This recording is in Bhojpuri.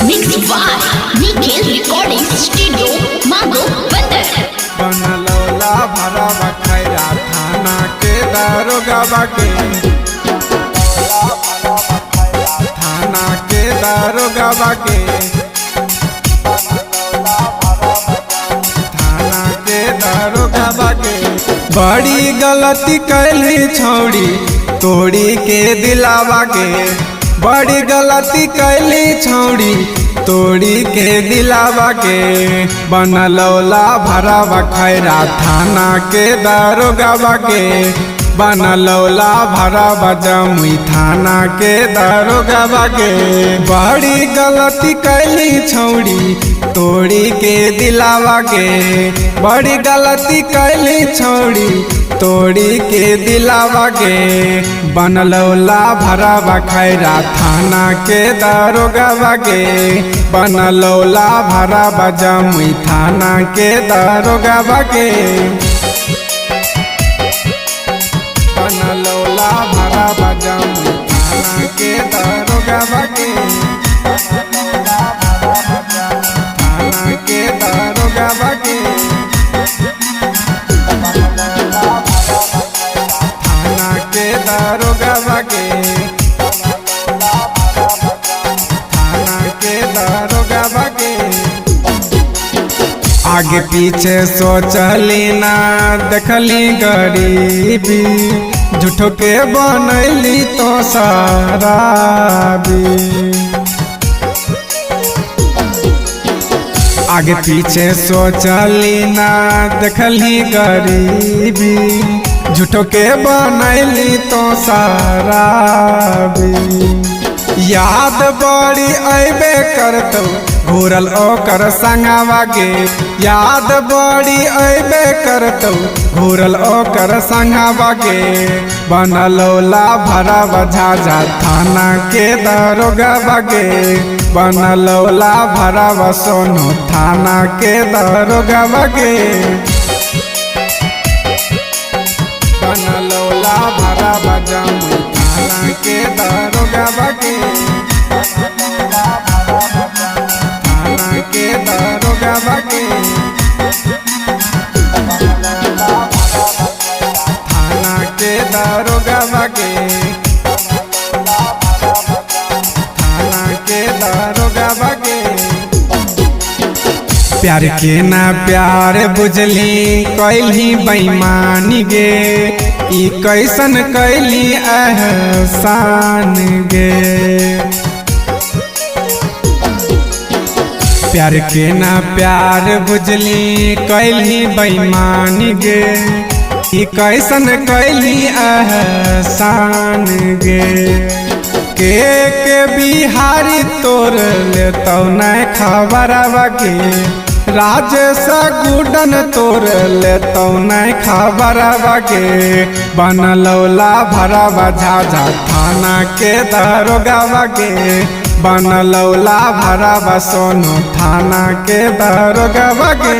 Mixed by Nikhil Recording Studio, Mago Bandar. बनलौला भरा बखैरा थाना के दारोगा बाके, थाना के दारोगा बाके, थाना के दारोगा बाके। बड़ी गलती कैली छौड़ी तोड़ी के दिलावा के, बड़ी गलती कैली छौड़ी तोड़ी के दिलावा के। बनलौला भरा बखैरा थाना के दारोगा बाके, बनलौला भरा बजमुई थाना के दारोगा बाके। बड़ी गलती कैली छौड़ी तोड़ी के दिलावा के, बड़ी गलती कैली छौड़ी तोड़ी के दिलावा के। बनलौला भरा बखैरा थाना के दारोगा बाके, बनलौला भरा बजमुई थाना के दारोगा बाके। बनलौला भरा बजमुई थाना के दारोगा बाके, थाना के दारोगा बाके, थाना के दारोगा बाके, थाना के दारोगा बाके। आगे पीछे सोचली ना देखली गरीबी, झूठो के बनैली तो शराबी। आगे पीछे सोचली ना देखली गरीबी, झूठो के बनैली तो शराबी। याद बड़ी अबे करतो घूरल ओकर संगवा के, याद बड़ी अबे करतो घूरल ओकर संगवा के। बनलौला भरा बझाझा थाना के दारोगा बाके, बनलौला भरा बसोनो थाना के दारोगा बाके। बनलौला भरा बजमुई थाना के दारोगा बाके, थाना के दारोगा बाके, थाना के दारोगा बाके, थाना के दारोगा बाके। प्यार के ना प्यार बुझली कैली बेईमानी गे, ई कैसन कैली एहसान गे। प्यार के ना प्यार बुझली कैली बेईमानी गे, ई कैसन कैली एहसान गे। के बिहारी तोर लेतौ न खबरवा के, राजेश गुडन तोर लेतौ न खबरवा के। बनलौला भरा बझाझा थाना के दारोगा बाके, बनलौला भरा बसोनो थाना के दारोगा बाके।